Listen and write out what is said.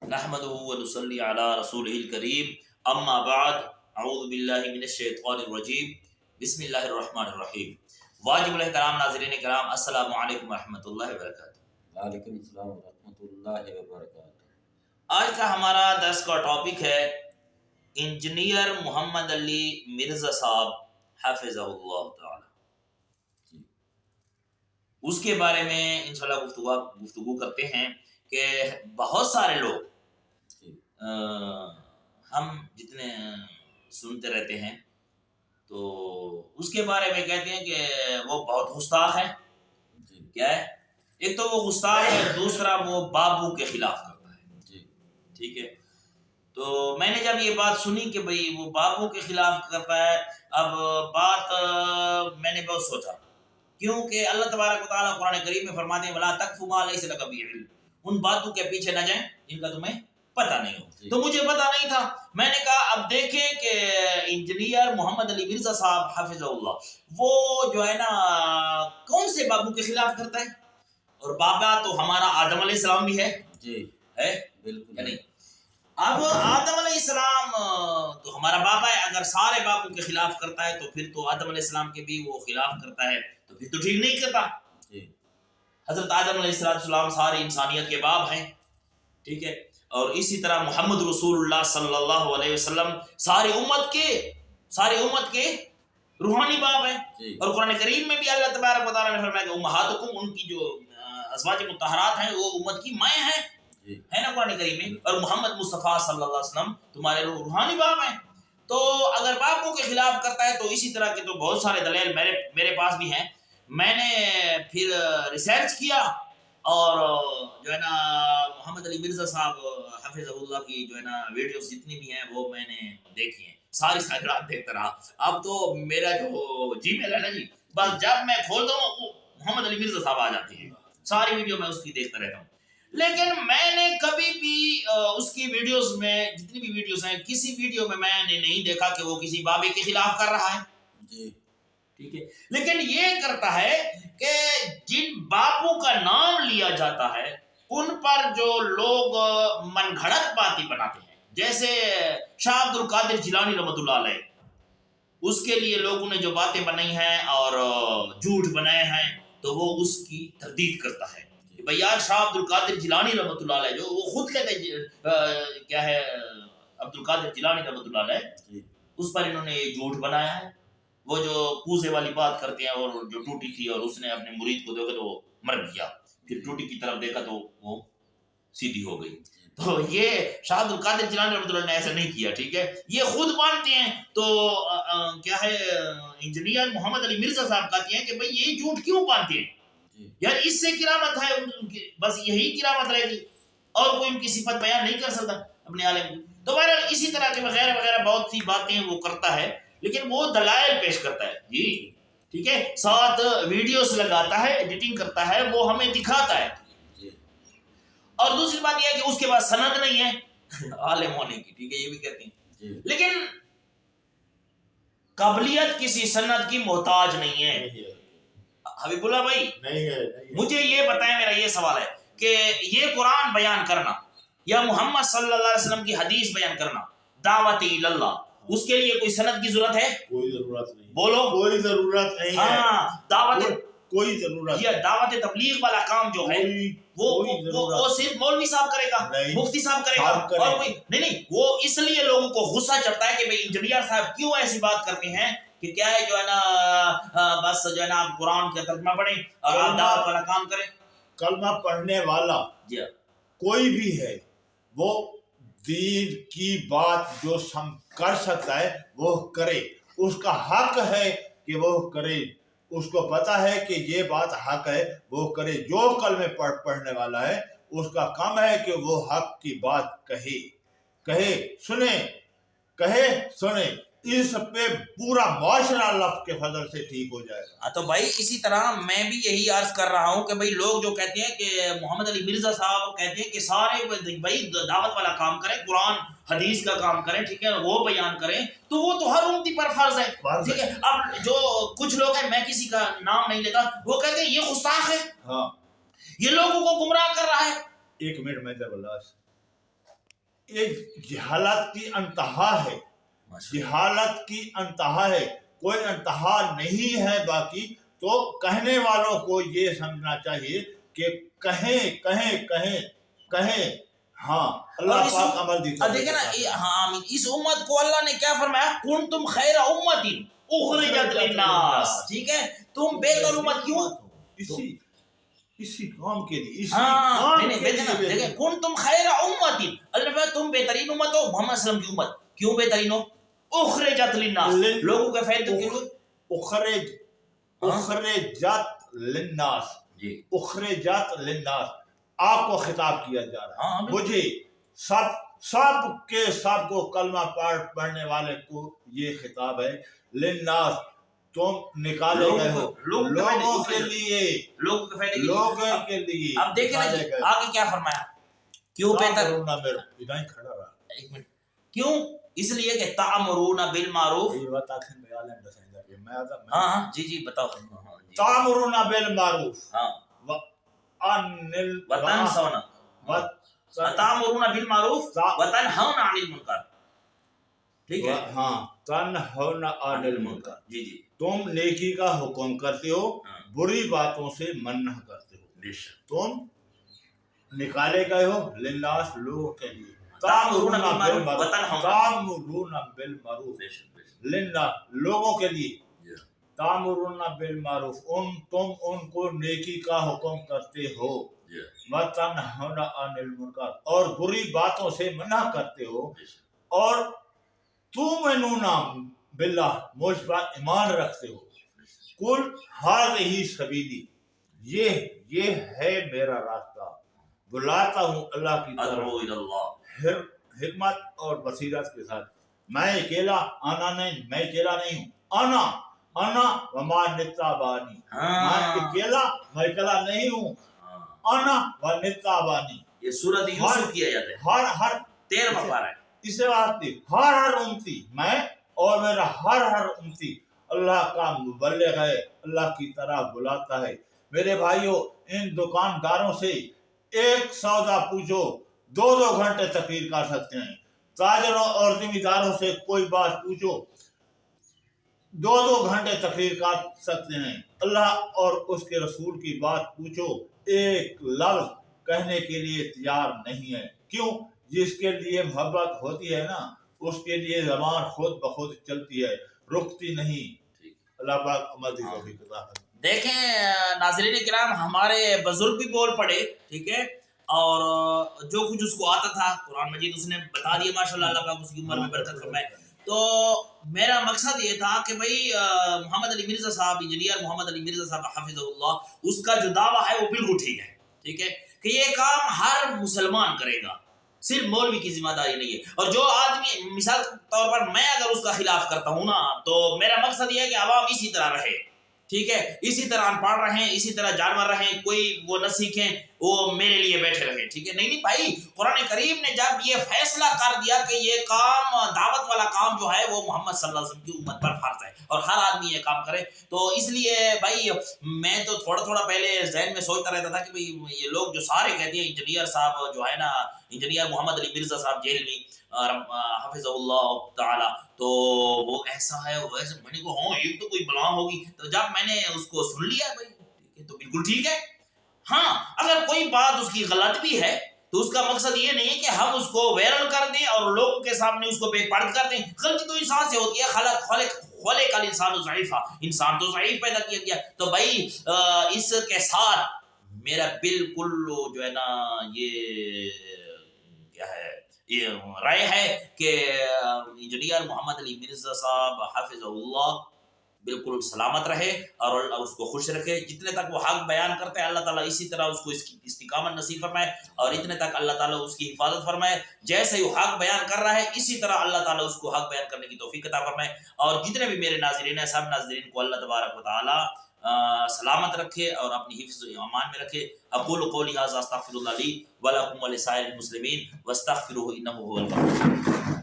نحمده ونصلي على رسوله الكريم اما بعد اعوذ باللہ من الشیطان الرجیم بسم اللہ الرحمن الرحیم. واجب الاحترام ناظرین کرام، السلام علیکم ورحمۃ اللہ وبرکاتہ. وعلیکم السلام ورحمۃ اللہ وبرکاتہ. آج کا ہمارا درس کا ٹاپک ہے انجینئر محمد علی مرزا صاحب حفظہ اللہ تعالی. اس کے بارے میں انشاءاللہ گفتگو کرتے ہیں کہ بہت سارے لوگ ہم جتنے سنتے رہتے ہیں تو اس کے بارے میں کہتے ہیں کہ وہ بہت گستاخ ہے. کیا ہے؟ ایک تو وہ گستاخ ہے، دوسرا وہ بابو کے خلاف کرتا ہے. ٹھیک ہے، تو میں نے جب یہ بات سنی کہ بھئی وہ بابو کے خلاف کرتا ہے، اب بات میں نے بہت سوچا، کیونکہ اللہ تبارک و تعالیٰ قرآن کریم میں فرماتے ہیں وَلَا تَقْفُ مَا لَيْسَ لَكَ بِهِ عِلْمٌ، ان باتوں کے پیچھے نہ جائیں جن کا تمہیں پتہ نہیں ہو. تو مجھے پتہ نہیں تھا. میں نے کہا اب دیکھیں کہ انجینئر محمد علی مرزا صاحب حافظ اللہ وہ جو ہے نا کون سے بابو کے خلاف کرتا ہے، اور بابا تو ہمارا آدم علیہ السلام بھی ہے. ہے بالکل نہیں. اب آدم علیہ السلام تو ہمارا بابا ہے، اگر سارے بابو کے خلاف کرتا ہے تو پھر تو آدم علیہ السلام کے بھی وہ خلاف کرتا ہے، تو پھر تو ٹھیک نہیں کرتا. حضرت آدم علیہ السلام ساری انسانیت کے باپ ہیں. ٹھیک ہے، اور اسی طرح محمد رسول اللہ صلی اللہ علیہ وسلم ساری امت کے روحانی باپ ہیں. اور قرآن کریم میں بھی اللہ تبارک و تعالیٰ نے فرمایا کہ امہاتکم، ان کی جو ازواج مطہرات ہیں وہ امت کی مائیں ہیں، ہے نا قرآن کریم میں. اور محمد مصطفیٰ صلی اللہ علیہ وسلم تمہارے روحانی باپ ہیں. تو اگر باپوں کے خلاف کرتا ہے تو اسی طرح کے تو بہت سارے دلائل میرے پاس بھی ہیں. میں نے پھر ریسرچ کیا اور جو ہے نا محمد علی مرزا صاحب حفظ اللہ کی جو ہے نا ویڈیوز جتنی بھی ہیں وہ میں نے دیکھی ہیں، ساری رات دیکھتا رہا. اب تو میرا جو جی میل ہے نا جی، بس جب میں کھولتا ہوں محمد علی مرزا صاحب آ جاتی ہیں. ساری ویڈیو میں اس کی دیکھتا رہتا ہوں. لیکن میں نے کبھی بھی اس کی ویڈیوز میں جتنی بھی ویڈیوز ہیں کسی ویڈیو میں نے نہیں دیکھا کہ وہ کسی بابے کے خلاف کر رہا ہے. ٹھیک ہے، لیکن یہ کرتا ہے کہ جن باپوں کا نام لیا جاتا ہے ان پر جو لوگ من گھڑت باتیں بناتے ہیں، جیسے شاہ عبد القادر جیلانی رحمۃ اللہ علیہ، اس کے لیے لوگوں نے جو باتیں بنائی ہیں اور جھوٹ بنائے ہیں تو وہ اس کی تردید کرتا ہے. بھئی یار شاہ عبد القادر جیلانی رحمۃ اللہ علیہ جو وہ خود کہتے کیا ہے عبد القادر جیلانی رحمۃ اللہ علیہ، اس پر انہوں نے جھوٹ بنایا ہے. وہ جو کوزے والی بات کرتے ہیں اور جو ٹوٹی تھی اور اس نے اپنے مرید کو دیکھا تو وہ مر گیا، پھر ٹوٹی کی طرف دیکھا تو وہ سیدھی ہو گئی. تو یہ شاہ عبد القادر جیلانی رحمۃ اللہ نے ایسا نہیں کیا. ٹھیک ہے، یہ خود مانتے ہیں. تو کیا ہے انجینئر محمد علی مرزا صاحب کہتے ہیں کہ بھئی یہ جھوٹ کیوں مانتے ہیں یار، اس سے کرامت ہے ان کی، بس یہی کرامت رہے گی اور کوئی ان کی صفت بیان نہیں کر سکتا اپنے عالم کی. تو بہرحال اسی طرح کے وغیرہ وغیرہ بہت سی باتیں وہ کرتا ہے، لیکن وہ دلائل پیش کرتا ہے. جی ٹھیک ہے، ساتھ ویڈیوز لگاتا ہے، ایڈیٹنگ کرتا ہے، وہ ہمیں دکھاتا ہے. اور دوسری بات یہ ہے کہ اس کے پاس سند نہیں ہے عالم ہونے کی. ٹھیک ہے، یہ بھی کہتے ہیں، لیکن قابلیت کسی سند کی محتاج نہیں ہے. حبیب اللہ بھائی نہیں ہے. مجھے یہ بتائیں، میرا یہ سوال ہے کہ یہ قرآن بیان کرنا یا محمد صلی اللہ علیہ وسلم کی حدیث بیان کرنا دعوت اللہ، اس کے لیے کوئی سند کی ضرورت ہے؟ کوئی ضرورت نہیں. بولو کوئی ضرورت نہیں ہے. ہاں، دعوت کوئی ضرورت، یہ دعوت تبلیغ والا کام جو ہے وہ صرف مولوی صاحب کرے گا، مفتی صاحب کرے گا، اور کوئی نہیں. وہ اس لیے لوگوں کو غصہ چڑھتا ہے کہ بھئی انجینئر صاحب کیوں ایسی بات کرتے ہیں کہ کیا ہے جو ہے نا بس جو ہے نا آپ قرآن کا ترجمہ پڑھیں اور آپ دعوت والا کام کریں. کلمہ پڑھنے والا کوئی بھی ہے وہ دین کی بات جو کر سکتا ہے وہ کرے، اس کا حق ہے کہ وہ کرے. اس کو پتا ہے کہ یہ بات حق ہے، وہ کرے. جو کلمے پڑھنے والا ہے اس کا کام ہے کہ وہ حق کی بات کہے سنے. اس پہ پورا معاشرہ اللہ کے فضل سے ٹھیک ہو جائے گا. تو بھائی اسی طرح میں بھی یہی عرض کر رہا ہوں کہ بھائی لوگ جو کہتے ہیں کہ محمد علی مرزا صاحب کہتے ہیں کہ سارے بھائی دعوت والا کام کریں، قرآن حدیث کا کام کریں، ٹھیک ہے، وہ بیان کریں، تو وہ تو ہر امتی پر فرض ہے. ٹھیک ہے، اب جو کچھ لوگ ہیں، میں کسی کا نام نہیں لیتا، وہ کہتے ہیں یہ گستاخ ہے، یہ لوگوں کو گمراہ کر رہا ہے. ایک منٹ میں یہ جہالت کی انتہا ہے، جہالت کی انتہا ہے، کوئی انتہا نہیں ہے باقی. تو کہنے والوں کو یہ سمجھنا چاہیے کہ کہیں ہاں اللہ پاک عمل دی. اب دیکھیں نا، ہاں اس امت کو اللہ نے کیا فرمایا؟ کنتم خیر امت اخرجت للناس. ٹھیک ہے، تم بہتر امت کیوں؟ اسی کام کے لیے، دیکھیں کنتم خیر امت، اللہ نے فرمایا تم بہترین امت ہو. محمد صلی اللہ علیہ وسلم کی امت کیوں بہترین ہو؟ اخرجت للناس، لوگوں کے فائدے کے لیے. اخرجت للناس، اخرجت للناس، آپ کو خطاب کیا جا رہا ہے. مجھے سب کو کلمہ پڑھنے والے کو یہ خطاب ہے. للناس، تم نکالے گئے ہو لوگوں کے لیے، لوگوں کے لیے. اب دیکھیں نا جی آگے کیا فرمایا؟ کیوں بہتر؟ ایک منٹ، کیوں؟ اس لیے کہ تأمرون بالمعروف. ہاں جی بتاؤ. تأمرون بالمعروف تأمرون بالمعروف وتنہون عن المنکر. ٹھیک ہے، ہاں، تنہون عن المنکر، جی تم نیکی کا حکم کرتے ہو، بری باتوں سے منع کرتے ہو. تم نکالے گئے ہو للناس، لوگوں کے لیے. تأمرون بالمعروف للناس، لوگوں کے لیے. تأمرون بالمعروف، تم ان کو نیکی کا حکم کرتے ہو. وتنہون عن المنکر، اور بری باتوں سے منع کرتے ہو. اور تؤمنون باللہ، مجھ پر ایمان رکھتے ہو. قل ھذہ سبیلی، یہ ہے میرا راستہ، بلاتا ہوں اللہ کی طرف حکمت اور بصیرت کے ساتھ. میں اکیلا نہیں ہوں. انا وما نتبعنی، میں اکیلا نہیں ہوں. انا ونتبعنی، یہ سورۃ یوسف کی آیت ہے، ہر 13واں پارہ ہے. اس واسطے ہر امتی، میں اور میرا ہر امتی اللہ کا مبلغ ہے، اللہ کی طرح بلاتا ہے. میرے بھائیوں، ان دکانداروں سے ایک سودا پوچھو، 2 گھنٹے تقریر کر سکتے ہیں. تاجروں اور زمینداروں سے کوئی بات پوچھو، 2 گھنٹے تقریر کر سکتے ہیں. اللہ اور اس کے رسول کی بات پوچھو، ایک لفظ کہنے کے لیے تیار نہیں ہے. کیوں؟ جس کے لیے محبت ہوتی ہے نا، اس کے لیے زبان خود بخود چلتی ہے، رکتی نہیں. اللہ پاک عمل کی توفیق عطا فرمائے. دیکھیں ناظرین کرام، ہمارے بزرگ بھی بول پڑے، ٹھیک ہے، اور جو کچھ اس کو آتا تھا قرآن مجید اس نے بتا دیا، ماشاءاللہ. اللہ پاک اس کی عمر میں برکت فرمائے. تو میرا مقصد یہ تھا کہ بھائی محمد علی مرزا صاحب، انجینئر محمد علی مرزا صاحب حفظہ اللہ، اس کا جو دعویٰ ہے وہ بالکل ٹھیک ہے. ٹھیک ہے کہ یہ کام ہر مسلمان کرے گا، صرف مولوی کی ذمہ داری نہیں ہے. اور جو آدمی، مثال کے طور پر میں اگر اس کا خلاف کرتا ہوں نا، تو میرا مقصد یہ ہے کہ عوام اسی طرح رہے. ٹھیک ہے، اسی طرح ان پڑھ رہے ہیں، اسی طرح جانور رہے ہیں، کوئی وہ نہ سیکھیں، وہ میرے لیے بیٹھے رہے. ٹھیک ہے، نہیں بھائی، قرآن کریم نے جب یہ فیصلہ کر دیا کہ یہ کام، دعوت والا کام جو ہے وہ محمد صلی اللہ علیہ وسلم کی امت پر فرض ہے اور ہر آدمی یہ کام کرے، تو اس لیے بھائی میں تو تھوڑا پہلے ذہن میں سوچتا رہتا تھا کہ بھائی یہ لوگ جو سارے کہتے ہیں انجینئر صاحب جو ہے نا، انجینئر محمد علی مرزا صاحب جیل میں حفظہ اللہ تعالی، تو وہ ایسا ہے وہ ایسا. میں نے کہا ہاں ایک تو کوئی بلا ہوگی. تو جب میں نے اس کو سن لیا بھائی ٹھیک ہے تو بالکل ٹھیک ہے. ہاں اگر کوئی بات اس کی غلط بھی ہے تو اس کا مقصد یہ نہیں ہے کہ ہم اس کو وائرل کر دیں اور لوگوں کے سامنے اس کو بے پرد کر دیں. غلطی تو انسان سے ہوتی ہے، خلق الانسان ضعیفا، انسان تو ضعیف پیدا کیا گیا. تو بھائی اس کے ساتھ میرا بالکل جو ہے نا یہ کیا ہے، یہ رائے ہے کہ انجینئر محمد علی مرزا صاحب حافظ اللہ بالکل سلامت رہے اور اللہ اس کو خوش رکھے. جتنے تک وہ حق بیان کرتے ہیں اللہ تعالیٰ اسی طرح اس کو اس کی استقامت نصیب فرمائے، اور اتنے تک اللہ تعالیٰ اس کی حفاظت فرمائے. جیسے وہ حق بیان کر رہا ہے اسی طرح اللہ تعالیٰ اس کو حق بیان کرنے کی توفیق عطا فرمائے. اور جتنے بھی میرے ناظرین ہیں، سب ناظرین کو اللہ تبارک و تعالیٰ سلامت رکھے اور اپنی حفظ و امان میں رکھے. اقول قولی ھذا استغفر اللہ لی ولکم ولسائر المسلمین واستغفروہ انہ ھو الغفور الرحیم.